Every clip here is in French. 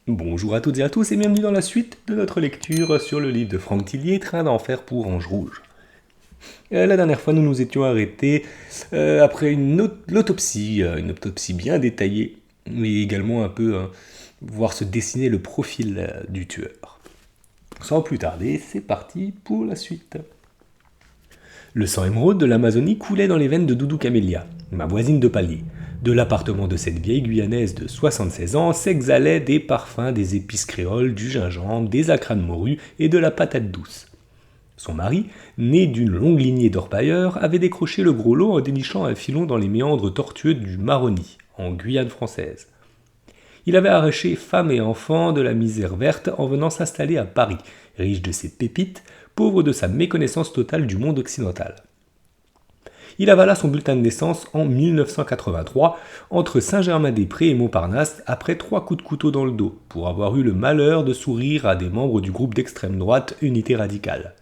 Bonjour à toutes et à tous et bienvenue dans la suite de notre lecture sur le livre de Franck Tillier, Train d'enfer pour Ange Rouge. La dernière fois, nous nous étions arrêtés après l'autopsie, une autopsie bien détaillée, mais également un peu voir se dessiner le profil du tueur. Sans plus tarder, c'est parti pour la suite. Le sang émeraude de l'Amazonie coulait dans les veines de Doudou Camélia, ma voisine de palier. De l'appartement de cette vieille Guyanaise de 76 ans s'exhalaient des parfums des épices créoles, du gingembre, des acras de morue et de la patate douce. Son mari, né d'une longue lignée d'orpailleurs, avait décroché le gros lot en dénichant un filon dans les méandres tortueux du Maroni, en Guyane française. Il avait arraché femme et enfants de la misère verte en venant s'installer à Paris, riche de ses pépites, pauvre de sa méconnaissance totale du monde occidental. Il avala son bulletin de naissance en 1983 entre Saint-Germain-des-Prés et Montparnasse après 3 coups de couteau dans le dos pour avoir eu le malheur de sourire à des membres du groupe d'extrême droite Unité Radicale.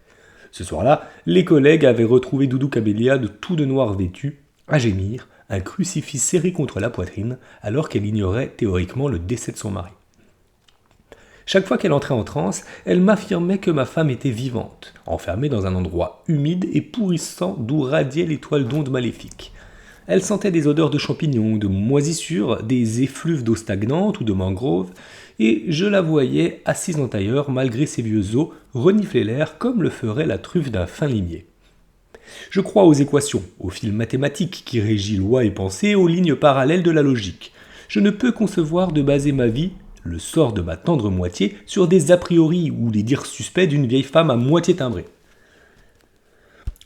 Ce soir-là, les collègues avaient retrouvé Doudou Camélia de tout de noir vêtu, à gémir, un crucifix serré contre la poitrine, alors qu'elle ignorait théoriquement le décès de son mari. Chaque fois qu'elle entrait en transe, elle m'affirmait que ma femme était vivante, enfermée dans un endroit humide et pourrissant d'où radiaient les toiles d'ondes maléfiques. Elle sentait des odeurs de champignons, de moisissures, des effluves d'eau stagnante ou de mangrove, et je la voyais, assise en tailleur, malgré ses vieux os, renifler l'air comme le ferait la truffe d'un fin limier. Je crois aux équations, au fil mathématique qui régit loi et pensée, aux lignes parallèles de la logique. Je ne peux concevoir de baser ma vie, le sort de ma tendre moitié, sur des a priori ou les dires suspects d'une vieille femme à moitié timbrée.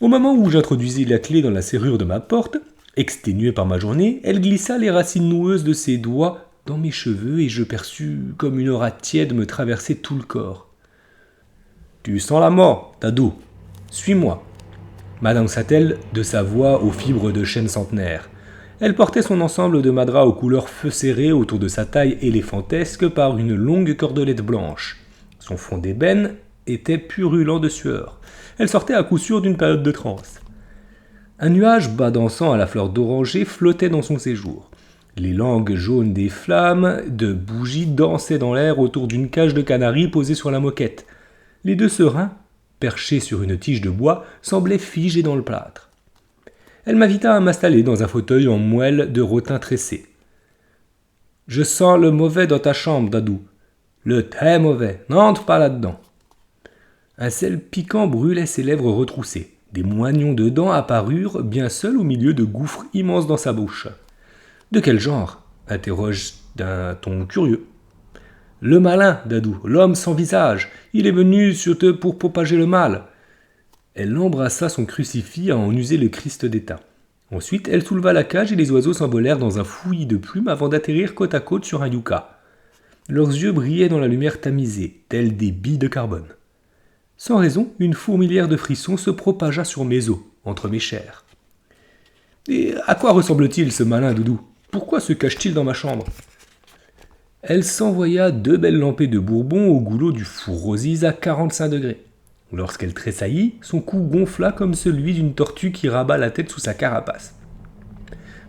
Au moment où j'introduisis la clé dans la serrure de ma porte, exténuée par ma journée, elle glissa les racines noueuses de ses doigts dans mes cheveux et je perçus comme une aura tiède me traverser tout le corps. « Tu sens la mort, Dadou. Suis-moi » m'annonça-t-elle de sa voix aux fibres de chêne centenaire. Elle portait son ensemble de madras aux couleurs feu serré autour de sa taille éléphantesque par une longue cordelette blanche. Son front d'ébène était purulent de sueur. Elle sortait à coup sûr d'une période de transe. Un nuage bas dansant à la fleur d'oranger flottait dans son séjour. Les langues jaunes des flammes de bougies dansaient dans l'air autour d'une cage de canaris posée sur la moquette. Les 2 serins, perchés sur une tige de bois, semblaient figés dans le plâtre. Elle m'invita à m'installer dans un fauteuil en moelle de rotin tressé. « Je sens le mauvais dans ta chambre, Dadou. Le très mauvais. N'entre pas là-dedans. » Un sel piquant brûlait ses lèvres retroussées. Des moignons de dents apparurent, bien seuls au milieu de gouffres immenses dans sa bouche. « De quel genre ?» interroge d'un ton curieux. « Le malin, Dadou, l'homme sans visage. Il est venu pour propager le mal. » Elle embrassa son crucifix à en user le Christ d'état. Ensuite, elle souleva la cage et les oiseaux s'envolèrent dans un fouillis de plumes avant d'atterrir côte à côte sur un yucca. Leurs yeux brillaient dans la lumière tamisée, tels des billes de carbone. Sans raison, une fourmilière de frissons se propagea sur mes os, entre mes chairs. « Et à quoi ressemble-t-il, ce malin, Doudou ? Pourquoi se cache-t-il dans ma chambre ?» Elle s'envoya 2 belles lampées de Bourbon au goulot du four Rosise à 45 degrés. Lorsqu'elle tressaillit, son cou gonfla comme celui d'une tortue qui rabat la tête sous sa carapace.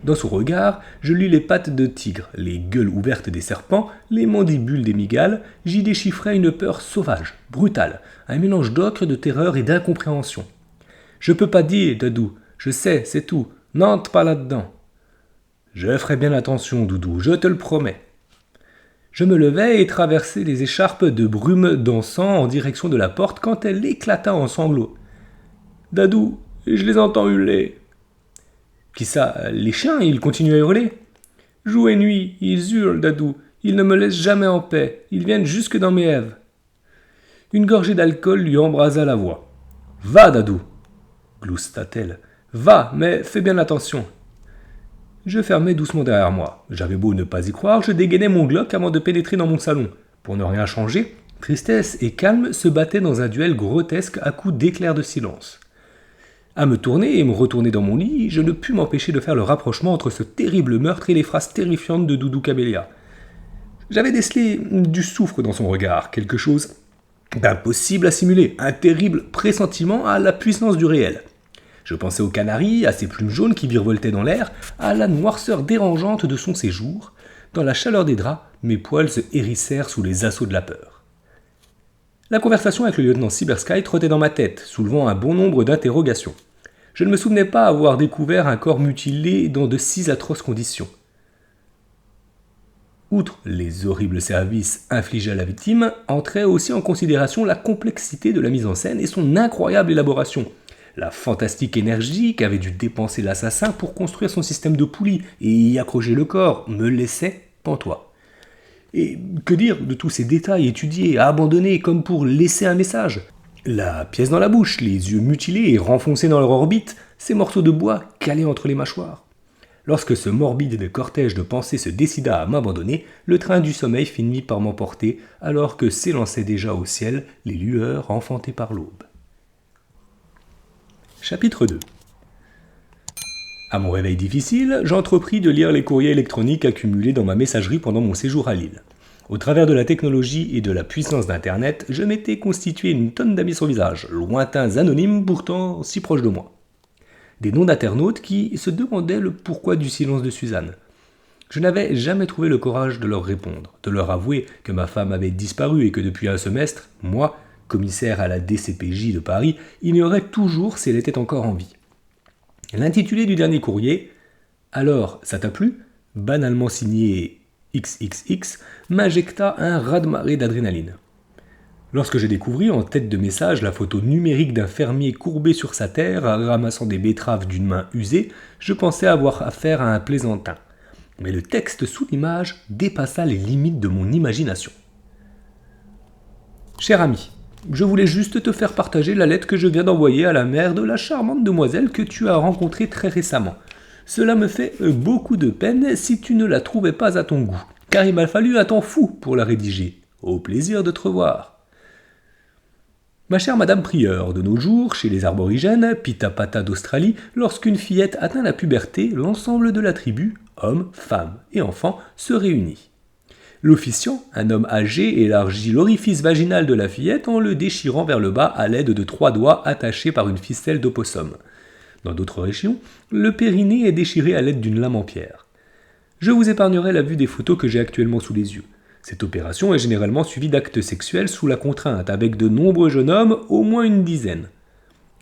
Dans son regard, je lus les pattes de tigre, les gueules ouvertes des serpents, les mandibules des mygales, j'y déchiffrais une peur sauvage, brutale, un mélange d'ocre, de terreur et d'incompréhension. « Je peux pas dire, Dadou, je sais, c'est tout, n'entre pas là-dedans. »« Je ferai bien attention, Doudou, je te le promets. » Je me levai et traversai les écharpes de brume dansant en direction de la porte quand elle éclata en sanglots. « Dadou, je les entends hurler. »« Qui ça, les chiens, ils continuent à hurler. »« Jour et nuit, ils hurlent, Dadou. Ils ne me laissent jamais en paix. Ils viennent jusque dans mes èves. » Une gorgée d'alcool lui embrasa la voix. « Va, Dadou !» gloussa-t-elle. « Va, mais fais bien attention. » Je fermai doucement derrière moi. J'avais beau ne pas y croire, je dégainai mon Glock avant de pénétrer dans mon salon. Pour ne rien changer, tristesse et calme se battaient dans un duel grotesque à coups d'éclairs de silence. À me tourner et me retourner dans mon lit, je ne pus m'empêcher de faire le rapprochement entre ce terrible meurtre et les phrases terrifiantes de Doudou Camélia. J'avais décelé du soufre dans son regard, quelque chose d'impossible à simuler, un terrible pressentiment à la puissance du réel. Je pensais aux canaris, à ses plumes jaunes qui virevoltaient dans l'air, à la noirceur dérangeante de son séjour, Dans la chaleur des draps, mes poils se hérissèrent sous les assauts de la peur. La conversation avec le lieutenant Cybersky trottait dans ma tête, soulevant un bon nombre d'interrogations. Je ne me souvenais pas avoir découvert un corps mutilé dans de si atroces conditions. Outre les horribles services infligés à la victime, entrait aussi en considération la complexité de la mise en scène et son incroyable élaboration. La fantastique énergie qu'avait dû dépenser l'assassin pour construire son système de poulies et y accrocher le corps me laissait pantois. Et que dire de tous ces détails étudiés, abandonnés comme pour laisser un message ? La pièce dans la bouche, les yeux mutilés et renfoncés dans leur orbite, ces morceaux de bois calés entre les mâchoires. Lorsque ce morbide cortège de pensées se décida à m'abandonner, le train du sommeil finit par m'emporter alors que s'élançaient déjà au ciel les lueurs enfantées par l'aube. Chapitre 2. À mon réveil difficile, j'entrepris de lire les courriers électroniques accumulés dans ma messagerie pendant mon séjour à Lille. Au travers de la technologie et de la puissance d'Internet, je m'étais constitué une tonne d'amis sur visage, lointains anonymes pourtant si proches de moi. Des noms d'internautes qui se demandaient le pourquoi du silence de Suzanne. Je n'avais jamais trouvé le courage de leur répondre, de leur avouer que ma femme avait disparu et que depuis un semestre, moi, commissaire à la DCPJ de Paris, ignorait toujours si elle était encore en vie. L'intitulé du dernier courrier, « Alors, ça t'a plu ?» banalement signé XXX, m'injecta un raz-de-marée d'adrénaline. Lorsque j'ai découvert en tête de message la photo numérique d'un fermier courbé sur sa terre, ramassant des betteraves d'une main usée, je pensais avoir affaire à un plaisantin. Mais le texte sous l'image dépassa les limites de mon imagination. Cher ami, je voulais juste te faire partager la lettre que je viens d'envoyer à la mère de la charmante demoiselle que tu as rencontrée très récemment. Cela me fait beaucoup de peine si tu ne la trouvais pas à ton goût, car il m'a fallu un temps fou pour la rédiger. Au plaisir de te revoir. Ma chère Madame Prieur, de nos jours, chez les aborigènes, Pita-Pata d'Australie, lorsqu'une fillette atteint la puberté, l'ensemble de la tribu, hommes, femmes et enfants, se réunit. L'officiant, un homme âgé, élargit l'orifice vaginal de la fillette en le déchirant vers le bas à l'aide de 3 doigts attachés par une ficelle d'opossum. Dans d'autres régions, le périnée est déchiré à l'aide d'une lame en pierre. Je vous épargnerai la vue des photos que j'ai actuellement sous les yeux. Cette opération est généralement suivie d'actes sexuels sous la contrainte, avec de nombreux jeunes hommes, au moins une dizaine.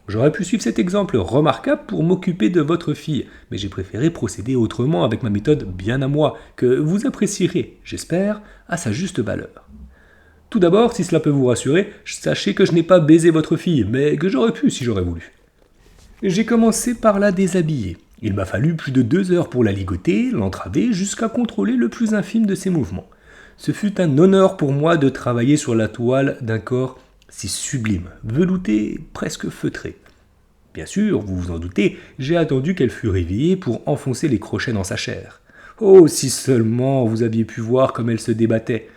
J'aurais pu suivre cet exemple remarquable pour m'occuper de votre fille, mais j'ai préféré procéder autrement avec ma méthode bien à moi, que vous apprécierez, j'espère, à sa juste valeur. Tout d'abord, si cela peut vous rassurer, sachez que je n'ai pas baisé votre fille, mais que j'aurais pu si j'aurais voulu. J'ai commencé par la déshabiller. Il m'a fallu plus de 2 heures pour la ligoter, l'entraver, jusqu'à contrôler le plus infime de ses mouvements. Ce fut un honneur pour moi de travailler sur la toile d'un corps si sublime, velouté, presque feutré. Bien sûr, vous vous en doutez, j'ai attendu qu'elle fût réveillée pour enfoncer les crochets dans sa chair. Oh, si seulement vous aviez pu voir comme elle se débattait.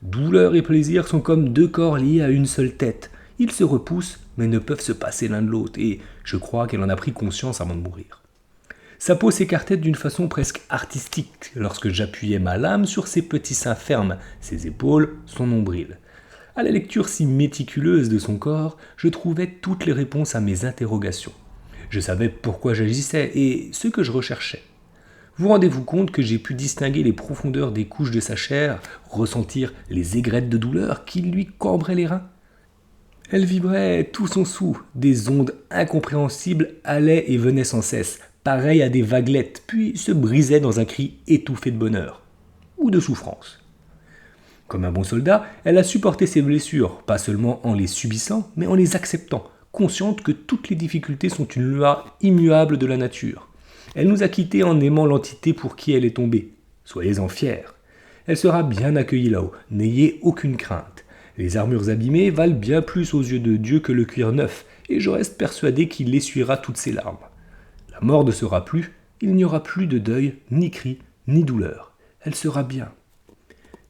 Douleur et plaisir sont comme 2 corps liés à une seule tête. Ils se repoussent, mais ne peuvent se passer l'un de l'autre, et je crois qu'elle en a pris conscience avant de mourir. Sa peau s'écartait d'une façon presque artistique lorsque j'appuyais ma lame sur ses petits seins fermes, ses épaules, son nombril. À la lecture si méticuleuse de son corps, je trouvais toutes les réponses à mes interrogations. Je savais pourquoi j'agissais et ce que je recherchais. Vous rendez-vous compte que j'ai pu distinguer les profondeurs des couches de sa chair, ressentir les aigrettes de douleur qui lui cambraient les reins ? Elle vibrait tout son sou, des ondes incompréhensibles allaient et venaient sans cesse, pareilles à des vaguelettes, puis se brisaient dans un cri étouffé de bonheur, ou de souffrance. Comme un bon soldat, elle a supporté ses blessures, pas seulement en les subissant, mais en les acceptant, consciente que toutes les difficultés sont une loi immuable de la nature. Elle nous a quittés en aimant l'entité pour qui elle est tombée. Soyez-en fiers. Elle sera bien accueillie là-haut, n'ayez aucune crainte. Les armures abîmées valent bien plus aux yeux de Dieu que le cuir neuf, et je reste persuadé qu'il essuiera toutes ses larmes. La mort ne sera plus, il n'y aura plus de deuil, ni cri, ni douleur. Elle sera bien.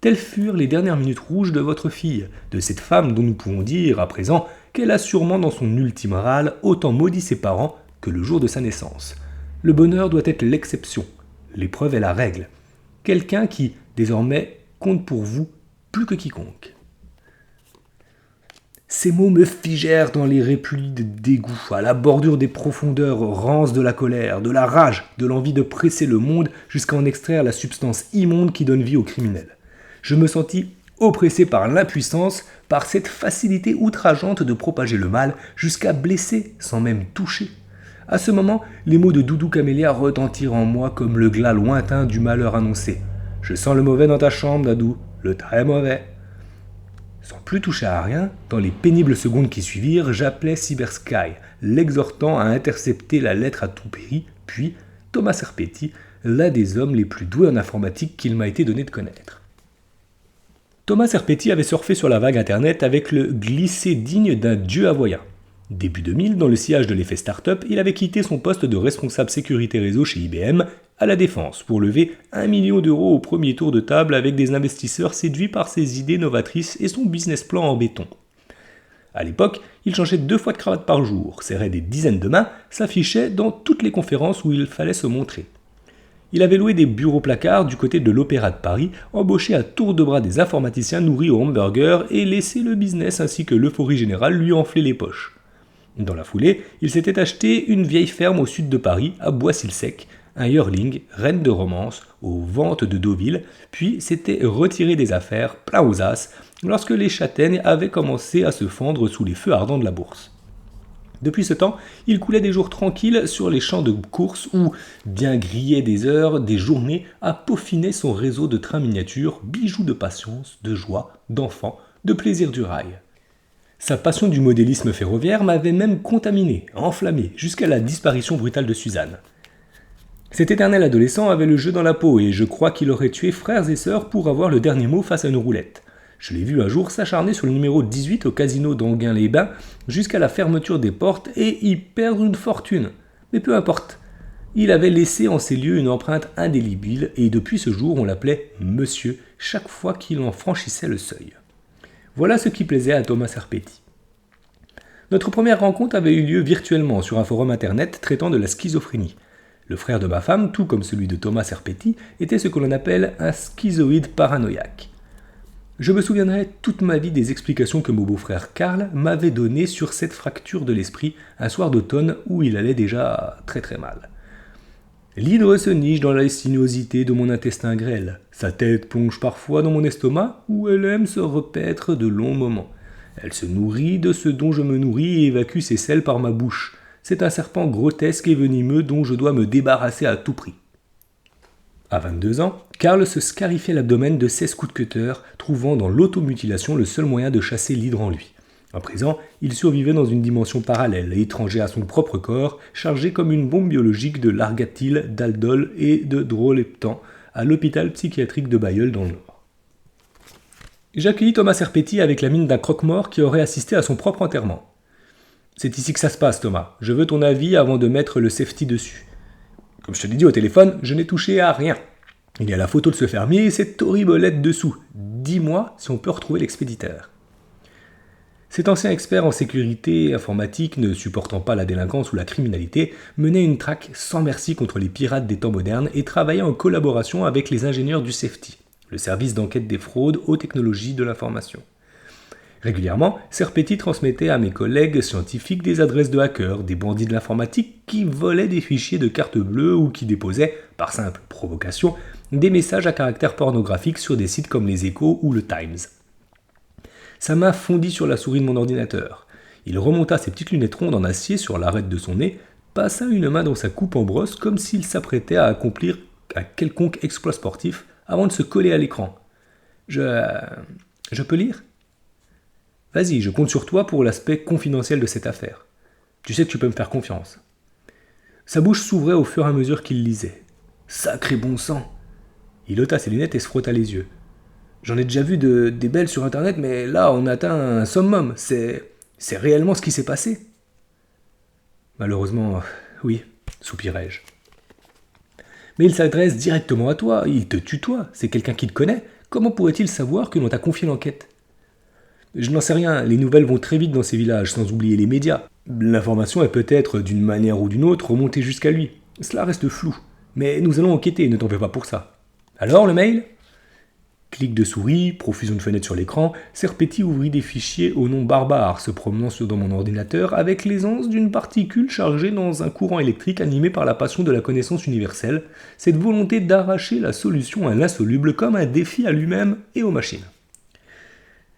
Telles furent les dernières minutes rouges de votre fille, de cette femme dont nous pouvons dire, à présent, qu'elle a sûrement dans son ultime râle autant maudit ses parents que le jour de sa naissance. Le bonheur doit être l'exception, l'épreuve est la règle. Quelqu'un qui, désormais, compte pour vous plus que quiconque. Ces mots me figèrent dans les répullis de dégoût, à la bordure des profondeurs rances de la colère, de la rage, de l'envie de presser le monde jusqu'à en extraire la substance immonde qui donne vie aux criminels. Je me sentis oppressé par l'impuissance, par cette facilité outrageante de propager le mal jusqu'à blesser sans même toucher. À ce moment, les mots de Doudou Camélia retentirent en moi comme le glas lointain du malheur annoncé. « Je sens le mauvais dans ta chambre, Dadou, le très mauvais. » Sans plus toucher à rien, dans les pénibles secondes qui suivirent, j'appelai Cybersky, l'exhortant à intercepter la lettre à tout prix, puis Thomas Serpetti, l'un des hommes les plus doués en informatique qu'il m'a été donné de connaître. Thomas Serpetti avait surfé sur la vague internet avec le glissé digne d'un dieu hawaïen. Début 2000, dans le sillage de l'effet start-up, il avait quitté son poste de responsable sécurité réseau chez IBM à la Défense pour lever 1 million d'euros au premier tour de table avec des investisseurs séduits par ses idées novatrices et son business plan en béton. À l'époque, il changeait 2 fois de cravate par jour, serrait des dizaines de mains, s'affichait dans toutes les conférences où il fallait se montrer. Il avait loué des bureaux-placards du côté de l'Opéra de Paris, embauché à tour de bras des informaticiens nourris au hamburger et laissé le business ainsi que l'euphorie générale lui enfler les poches. Dans la foulée, il s'était acheté une vieille ferme au sud de Paris, à Boissy-le-Sec, un yearling, reine de romance, aux ventes de Deauville, puis s'était retiré des affaires, plein aux as, lorsque les châtaignes avaient commencé à se fendre sous les feux ardents de la bourse. Depuis ce temps, il coulait des jours tranquilles sur les champs de course où, bien grillé des heures, des journées, à peaufiner son réseau de trains miniatures, bijoux de patience, de joie, d'enfants, de plaisir du rail. Sa passion du modélisme ferroviaire m'avait même contaminé, enflammé, jusqu'à la disparition brutale de Suzanne. Cet éternel adolescent avait le jeu dans la peau et je crois qu'il aurait tué frères et sœurs pour avoir le dernier mot face à une roulette. Je l'ai vu un jour s'acharner sur le numéro 18 au casino d'Anguin-les-Bains jusqu'à la fermeture des portes et y perdre une fortune. Mais peu importe. Il avait laissé en ces lieux une empreinte indélébile et depuis ce jour on l'appelait Monsieur chaque fois qu'il en franchissait le seuil. Voilà ce qui plaisait à Thomas Serpetti. Notre première rencontre avait eu lieu virtuellement sur un forum internet traitant de la schizophrénie. Le frère de ma femme, tout comme celui de Thomas Serpetti, était ce que l'on appelle un schizoïde paranoïaque. Je me souviendrai toute ma vie des explications que mon beau-frère Karl m'avait données sur cette fracture de l'esprit un soir d'automne où il allait déjà très très mal. L'hydre se niche dans la sinuosité de mon intestin grêle. Sa tête plonge parfois dans mon estomac où elle aime se repaître de longs moments. Elle se nourrit de ce dont je me nourris et évacue ses selles par ma bouche. C'est un serpent grotesque et venimeux dont je dois me débarrasser à tout prix. À 22 ans, Karl se scarifiait l'abdomen de 16 coups de cutter, trouvant dans l'automutilation le seul moyen de chasser l'hydre en lui. À présent, il survivait dans une dimension parallèle, étranger à son propre corps, chargé comme une bombe biologique de largatyl, d'aldol et de droléptan à l'hôpital psychiatrique de Bailleul dans le Nord. J'accueillis Thomas Serpetti avec la mine d'un croque-mort qui aurait assisté à son propre enterrement. « C'est ici que ça se passe, Thomas. Je veux ton avis avant de mettre le safety dessus. » Comme je te l'ai dit au téléphone, je n'ai touché à rien. Il y a la photo de ce fermier et cette horrible lettre dessous. Dis-moi si on peut retrouver l'expéditeur. Cet ancien expert en sécurité informatique, ne supportant pas la délinquance ou la criminalité, menait une traque sans merci contre les pirates des temps modernes et travaillait en collaboration avec les ingénieurs du Safety, le service d'enquête des fraudes aux technologies de l'information. Régulièrement, Serpetti transmettait à mes collègues scientifiques des adresses de hackers, des bandits de l'informatique qui volaient des fichiers de carte bleue ou qui déposaient, par simple provocation, des messages à caractère pornographique sur des sites comme les Échos ou le Times. Sa main fondit sur la souris de mon ordinateur. Il remonta ses petites lunettes rondes en acier sur l'arête de son nez, passa une main dans sa coupe en brosse comme s'il s'apprêtait à accomplir un quelconque exploit sportif avant de se coller à l'écran. Je peux lire ? Vas-y, je compte sur toi pour l'aspect confidentiel de cette affaire. Tu sais que tu peux me faire confiance. Sa bouche s'ouvrait au fur et à mesure qu'il lisait. Sacré bon sang ! Il ôta ses lunettes et se frotta les yeux. J'en ai déjà vu des belles sur internet, mais là on atteint un summum. C'est réellement ce qui s'est passé. Malheureusement, oui, soupirai-je. Mais il s'adresse directement à toi, il te tutoie, c'est quelqu'un qui te connaît. Comment pourrait-il savoir que l'on t'a confié l'enquête ? Je n'en sais rien, les nouvelles vont très vite dans ces villages, sans oublier les médias. L'information est peut-être, d'une manière ou d'une autre, remontée jusqu'à lui. Cela reste flou. Mais nous allons enquêter, ne t'en fais pas pour ça. Alors, le mail ? Clic de souris, profusion de fenêtres sur l'écran, Serpetti ouvrit des fichiers au nom barbare, se promenant dans mon ordinateur avec l'aisance d'une particule chargée dans un courant électrique animé par la passion de la connaissance universelle, cette volonté d'arracher la solution à l'insoluble comme un défi à lui-même et aux machines.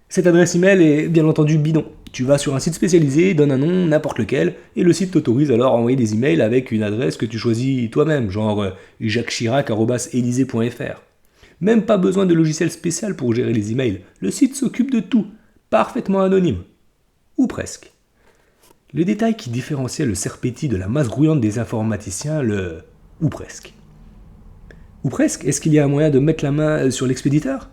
Cette adresse email est bien entendu bidon. Tu vas sur un site spécialisé, donnes un nom, n'importe lequel, et le site t'autorise alors à envoyer des emails avec une adresse que tu choisis toi-même, genre jacqueschirac@elysée.fr. Même pas besoin de logiciel spécial pour gérer les emails. Le site s'occupe de tout, parfaitement anonyme. Ou presque. Le détail qui différenciait le Serpetti de la masse grouillante des informaticiens, le « ou presque ». Ou presque, est-ce qu'il y a un moyen de mettre la main sur l'expéditeur ?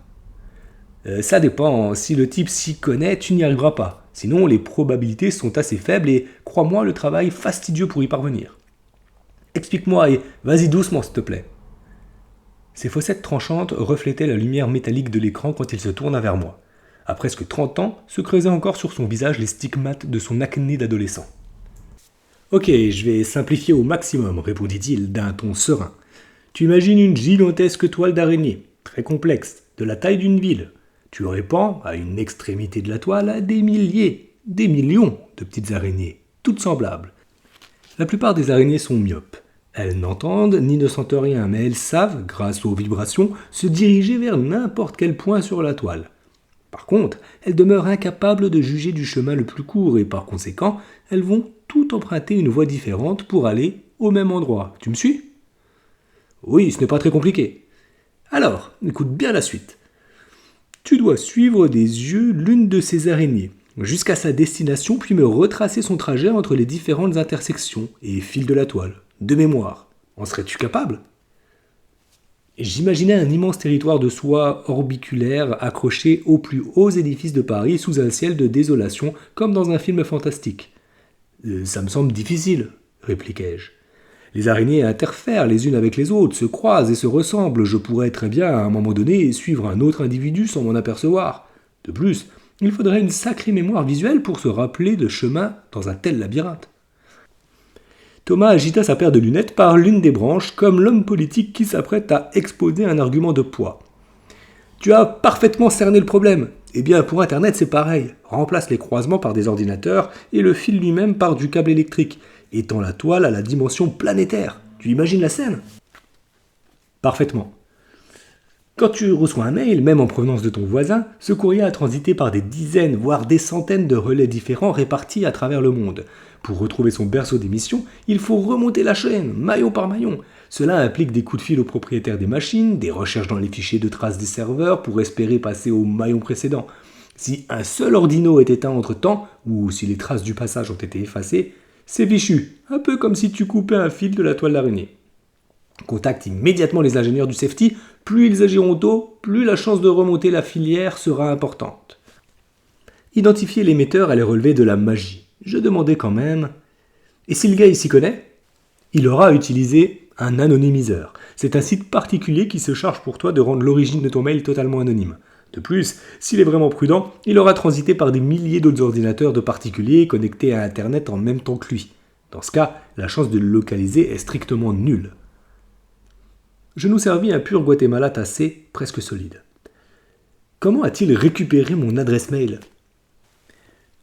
Ça dépend, si le type s'y connaît, tu n'y arriveras pas. Sinon, les probabilités sont assez faibles et, crois-moi, le travail fastidieux pour y parvenir. Explique-moi et vas-y doucement s'il te plaît. Ses fossettes tranchantes reflétaient la lumière métallique de l'écran quand il se tourna vers moi. À presque 30 ans, se creusaient encore sur son visage les stigmates de son acné d'adolescent. « Ok, je vais simplifier au maximum, répondit-il d'un ton serein. Tu imagines une gigantesque toile d'araignée, très complexe, de la taille d'une ville. Tu répands, à une extrémité de la toile, des milliers, des millions de petites araignées, toutes semblables. La plupart des araignées sont myopes. Elles n'entendent ni ne sentent rien, mais elles savent, grâce aux vibrations, se diriger vers n'importe quel point sur la toile. Par contre, elles demeurent incapables de juger du chemin le plus court et par conséquent, elles vont toutes emprunter une voie différente pour aller au même endroit. Tu me suis ? Oui, ce n'est pas très compliqué. Alors, écoute bien la suite. Tu dois suivre des yeux l'une de ces araignées, jusqu'à sa destination, puis me retracer son trajet entre les différentes intersections et fils de la toile. De mémoire, en serais-tu capable ? J'imaginais un immense territoire de soie orbiculaire accroché aux plus hauts édifices de Paris sous un ciel de désolation, comme dans un film fantastique. Ça me semble difficile, répliquai-je. Les araignées interfèrent les unes avec les autres, se croisent et se ressemblent. Je pourrais très bien, à un moment donné, suivre un autre individu sans m'en apercevoir. De plus, il faudrait une sacrée mémoire visuelle pour se rappeler de chemin dans un tel labyrinthe. Thomas agita sa paire de lunettes par l'une des branches, comme l'homme politique qui s'apprête à exposer un argument de poids. Tu as parfaitement cerné le problème. Eh bien, pour Internet, c'est pareil. Remplace les croisements par des ordinateurs et le fil lui-même par du câble électrique. Étends la toile à la dimension planétaire. Tu imagines la scène ? Parfaitement. Quand tu reçois un mail, même en provenance de ton voisin, ce courrier a transité par des dizaines, voire des centaines de relais différents répartis à travers le monde. Pour retrouver son berceau d'émission, il faut remonter la chaîne, maillon par maillon. Cela implique des coups de fil aux propriétaires des machines, des recherches dans les fichiers de traces des serveurs pour espérer passer au maillon précédent. Si un seul ordino est éteint entre-temps, ou si les traces du passage ont été effacées, c'est fichu, un peu comme si tu coupais un fil de la toile d'araignée. Contacte immédiatement les ingénieurs du safety, plus ils agiront tôt, plus la chance de remonter la filière sera importante. Identifier l'émetteur allait relever de la magie. Je demandais quand même... Et si le gars il s'y connaît ? Il aura utilisé un anonymiseur. C'est un site particulier qui se charge pour toi de rendre l'origine de ton mail totalement anonyme. De plus, s'il est vraiment prudent, il aura transité par des milliers d'autres ordinateurs de particuliers connectés à Internet en même temps que lui. Dans ce cas, la chance de le localiser est strictement nulle. Je nous servis un pur Guatemala tassé, presque solide. Comment a-t-il récupéré mon adresse mail ?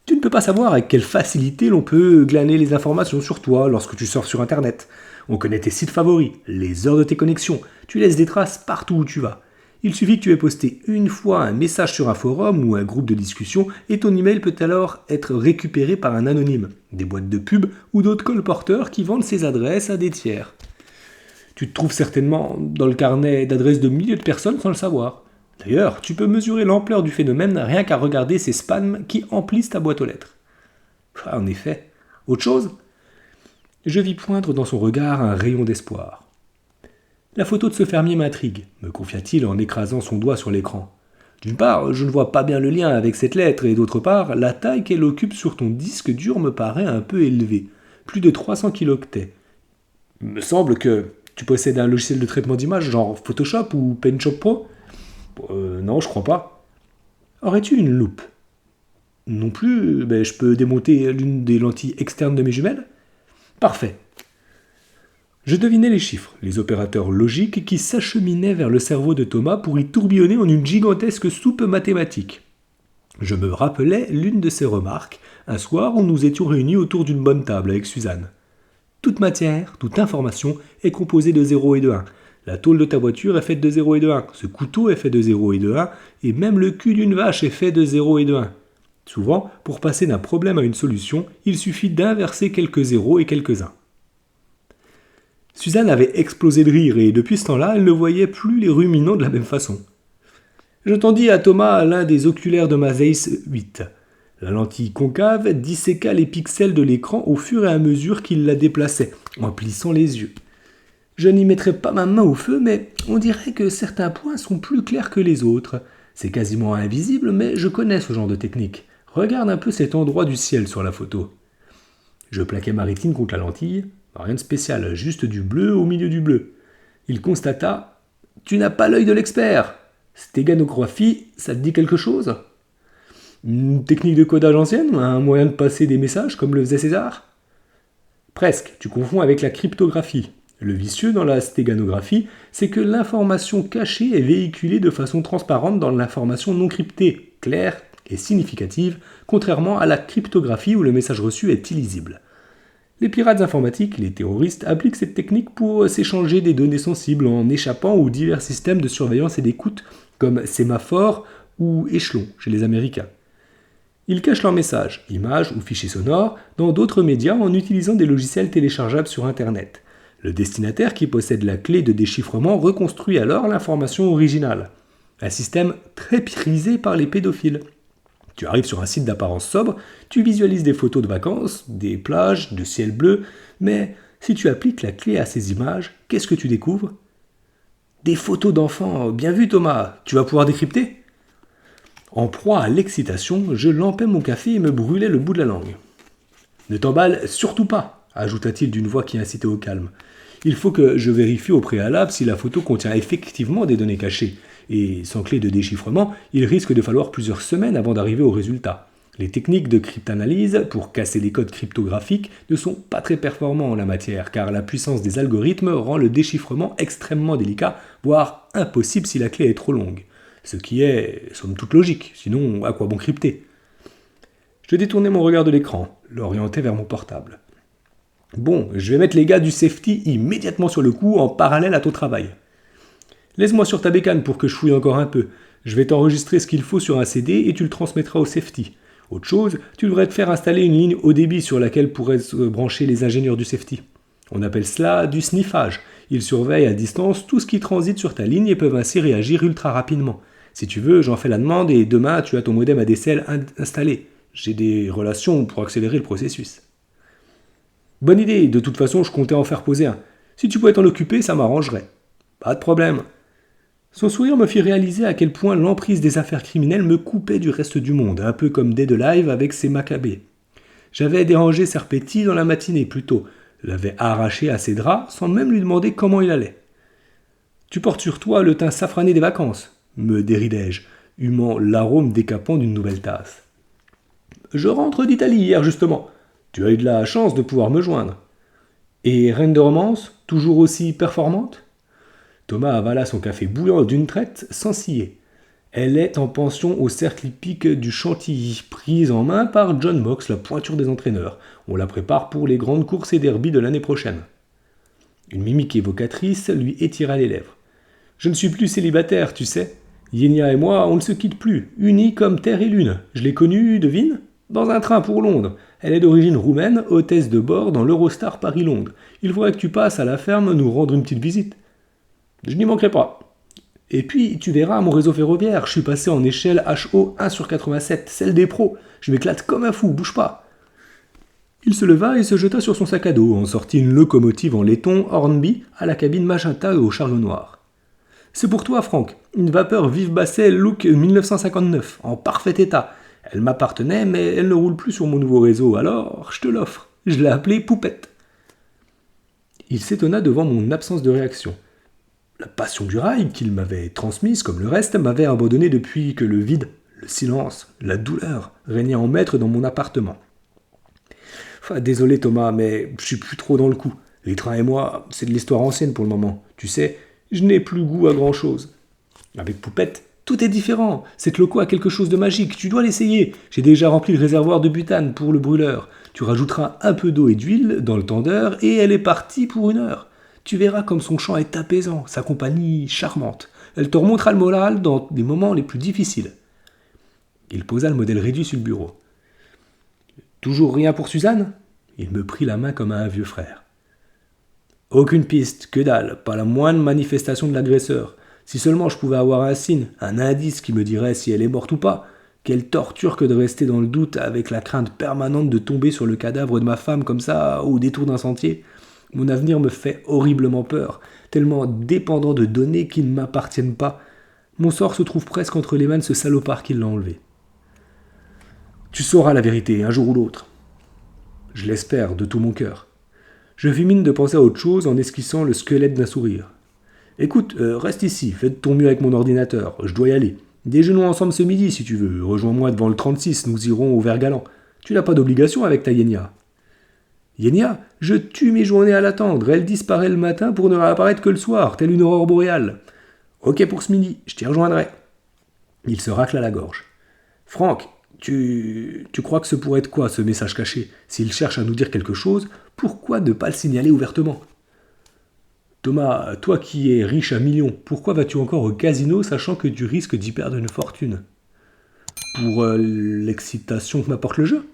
Tu ne peux pas savoir avec quelle facilité l'on peut glaner les informations sur toi lorsque tu sors sur Internet. On connaît tes sites favoris, les heures de tes connexions, tu laisses des traces partout où tu vas. Il suffit que tu aies posté une fois un message sur un forum ou un groupe de discussion et ton email peut alors être récupéré par un anonyme, des boîtes de pub ou d'autres colporteurs qui vendent ces adresses à des tiers. Tu te trouves certainement dans le carnet d'adresses de milliers de personnes sans le savoir. D'ailleurs, tu peux mesurer l'ampleur du phénomène rien qu'à regarder ces spams qui emplissent ta boîte aux lettres. En effet. Autre chose ? Je vis poindre dans son regard un rayon d'espoir. La photo de ce fermier m'intrigue, me confia-t-il en écrasant son doigt sur l'écran. D'une part, je ne vois pas bien le lien avec cette lettre, et d'autre part, la taille qu'elle occupe sur ton disque dur me paraît un peu élevée. Plus de 300 kilooctets. Il me semble que tu possèdes un logiciel de traitement d'image, genre Photoshop ou PaintShop Pro ? Non, je crois pas. Aurais-tu une loupe ? Non plus, je peux démonter l'une des lentilles externes de mes jumelles ? Parfait. Je devinais les chiffres, les opérateurs logiques qui s'acheminaient vers le cerveau de Thomas pour y tourbillonner en une gigantesque soupe mathématique. Je me rappelais l'une de ses remarques, un soir où nous étions réunis autour d'une bonne table avec Suzanne. Toute matière, toute information est composée de 0 et de 1. La tôle de ta voiture est faite de 0 et de 1, ce couteau est fait de 0 et de 1, et même le cul d'une vache est fait de 0 et de 1. Souvent, pour passer d'un problème à une solution, il suffit d'inverser quelques 0 et quelques 1. Suzanne avait explosé de rire et depuis ce temps-là, elle ne voyait plus les ruminants de la même façon. Je tendis à Thomas l'un des oculaires de ma Zeiss 8. La lentille concave disséqua les pixels de l'écran au fur et à mesure qu'il la déplaçait, en plissant les yeux. Je n'y mettrai pas ma main au feu, mais on dirait que certains points sont plus clairs que les autres. C'est quasiment invisible, mais je connais ce genre de technique. Regarde un peu cet endroit du ciel sur la photo. Je plaquai ma rétine contre la lentille. Rien de spécial, juste du bleu au milieu du bleu. Il constata « Tu n'as pas l'œil de l'expert. Stéganographie, ça te dit quelque chose ?» Une technique de codage ancienne, un moyen de passer des messages comme le faisait César ? Presque, tu confonds avec la cryptographie. Le vicieux dans la stéganographie, c'est que l'information cachée est véhiculée de façon transparente dans l'information non cryptée, claire et significative, contrairement à la cryptographie où le message reçu est illisible. Les pirates informatiques, les terroristes, appliquent cette technique pour s'échanger des données sensibles en échappant aux divers systèmes de surveillance et d'écoute, comme sémaphore ou échelon chez les Américains. Ils cachent leurs messages, images ou fichiers sonores, dans d'autres médias en utilisant des logiciels téléchargeables sur Internet. Le destinataire qui possède la clé de déchiffrement reconstruit alors l'information originale. Un système très prisé par les pédophiles. Tu arrives sur un site d'apparence sobre, tu visualises des photos de vacances, des plages, de ciel bleu, mais si tu appliques la clé à ces images, qu'est-ce que tu découvres ? Des photos d'enfants, bien vu Thomas, tu vas pouvoir décrypter ? En proie à l'excitation, je lampais mon café et me brûlais le bout de la langue. « Ne t'emballe surtout pas !» ajouta-t-il d'une voix qui incitait au calme. « Il faut que je vérifie au préalable si la photo contient effectivement des données cachées. Et sans clé de déchiffrement, il risque de falloir plusieurs semaines avant d'arriver au résultat. Les techniques de cryptanalyse pour casser les codes cryptographiques ne sont pas très performants en la matière, car la puissance des algorithmes rend le déchiffrement extrêmement délicat, voire impossible si la clé est trop longue. Ce qui est, somme toute, logique, sinon à quoi bon crypter ? Je détournai mon regard de l'écran, l'orientai vers mon portable. Bon, je vais mettre les gars du safety immédiatement sur le coup en parallèle à ton travail. Laisse-moi sur ta bécane pour que je fouille encore un peu. Je vais t'enregistrer ce qu'il faut sur un CD et tu le transmettras au safety. Autre chose, tu devrais te faire installer une ligne haut débit sur laquelle pourraient se brancher les ingénieurs du safety. On appelle cela du sniffage. Ils surveillent à distance tout ce qui transite sur ta ligne et peuvent ainsi réagir ultra rapidement. Si tu veux, j'en fais la demande et demain tu as ton modem ADSL installé. J'ai des relations pour accélérer le processus. Bonne idée, de toute façon je comptais en faire poser un. Si tu pouvais t'en occuper, ça m'arrangerait. Pas de problème. Son sourire me fit réaliser à quel point l'emprise des affaires criminelles me coupait du reste du monde, un peu comme Dead Alive avec ses macabées. J'avais dérangé Serpetti dans la matinée plus tôt, l'avais arraché à ses draps sans même lui demander comment il allait. « Tu portes sur toi le teint safrané des vacances », me déridai-je, humant l'arôme décapant d'une nouvelle tasse. « Je rentre d'Italie hier justement. Tu as eu de la chance de pouvoir me joindre. »« Et Reine de Romance, toujours aussi performante ?» Thomas avala son café bouillant d'une traite sans scier. Elle est en pension au cercle hippique du Chantilly, prise en main par John Mox, la pointure des entraîneurs. On la prépare pour les grandes courses et derbies de l'année prochaine. Une mimique évocatrice lui étira les lèvres. Je ne suis plus célibataire, tu sais. Yénia et moi, on ne se quitte plus, unis comme terre et lune. Je l'ai connue, devine ? Dans un train pour Londres. Elle est d'origine roumaine, hôtesse de bord dans l'Eurostar Paris-Londres. Il faudrait que tu passes à la ferme nous rendre une petite visite. Je n'y manquerai pas. Et puis, tu verras mon réseau ferroviaire. Je suis passé en échelle HO 1/87, celle des pros. Je m'éclate comme un fou, bouge pas. Il se leva et se jeta sur son sac à dos, en sortit une locomotive en laiton Hornby à la cabine magenta et au charle noir. C'est pour toi, Franck, une vapeur Vive Basset look 1959, en parfait état. Elle m'appartenait, mais elle ne roule plus sur mon nouveau réseau, alors je te l'offre. Je l'ai appelée Poupette. Il s'étonna devant mon absence de réaction. La passion du rail, qu'il m'avait transmise comme le reste, m'avait abandonné depuis que le vide, le silence, la douleur régnaient en maître dans mon appartement. Enfin, désolé Thomas, mais je suis plus trop dans le coup. Les trains et moi, c'est de l'histoire ancienne pour le moment. Tu sais, je n'ai plus goût à grand-chose. Avec Poupette, tout est différent. Cette loco a quelque chose de magique, tu dois l'essayer. J'ai déjà rempli le réservoir de butane pour le brûleur. Tu rajouteras un peu d'eau et d'huile dans le tendeur et elle est partie pour 1 heure. Tu verras comme son chant est apaisant, sa compagnie charmante. Elle te remontera le moral dans les moments les plus difficiles. Il posa le modèle réduit sur le bureau. Toujours rien pour Suzanne ? Il me prit la main comme à un vieux frère. Aucune piste, que dalle, pas la moindre manifestation de l'agresseur. Si seulement je pouvais avoir un signe, un indice qui me dirait si elle est morte ou pas. Quelle torture que de rester dans le doute avec la crainte permanente de tomber sur le cadavre de ma femme comme ça au détour d'un sentier. Mon avenir me fait horriblement peur, tellement dépendant de données qui ne m'appartiennent pas. Mon sort se trouve presque entre les mains de ce salopard qui l'a enlevé. Tu sauras la vérité, un jour ou l'autre. Je l'espère de tout mon cœur. Je fis mine de penser à autre chose en esquissant le squelette d'un sourire. Écoute, reste ici, fais de ton mieux avec mon ordinateur, je dois y aller. Déjeunons ensemble ce midi si tu veux, rejoins-moi devant le 36, nous irons au Vert-Galant. Tu n'as pas d'obligation avec ta Yénia. Yénia, je tue mes journées à l'attendre, elle disparaît le matin pour ne réapparaître que le soir, telle une aurore boréale. Ok pour ce midi, je t'y rejoindrai. Il se racla la gorge. Franck, tu crois que ce pourrait être quoi, ce message caché ? S'il cherche à nous dire quelque chose, pourquoi ne pas le signaler ouvertement ? Thomas, toi qui es riche à millions, pourquoi vas-tu encore au casino sachant que tu risques d'y perdre une fortune ? Pour l'excitation que m'apporte le jeu ?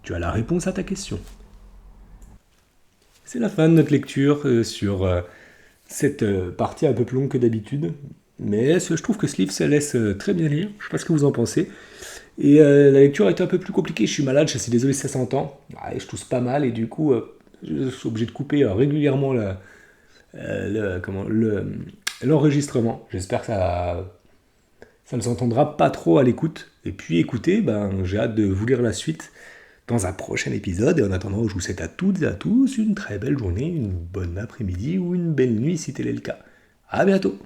Tu as la réponse à ta question. C'est la fin de notre lecture sur cette partie un peu plus longue que d'habitude. Mais je trouve que ce livre se laisse très bien lire. Je ne sais pas ce que vous en pensez. Et la lecture a été un peu plus compliquée. Je suis malade, je suis désolé si ça s'entend. Je tousse pas mal et du coup, je suis obligé de couper régulièrement l'enregistrement. J'espère que ça ne s'entendra pas trop à l'écoute. Et puis écoutez, j'ai hâte de vous lire la suite dans un prochain épisode. Et en attendant, je vous souhaite à toutes et à tous une très belle journée, une bonne après-midi ou une belle nuit si tel est le cas. À bientôt!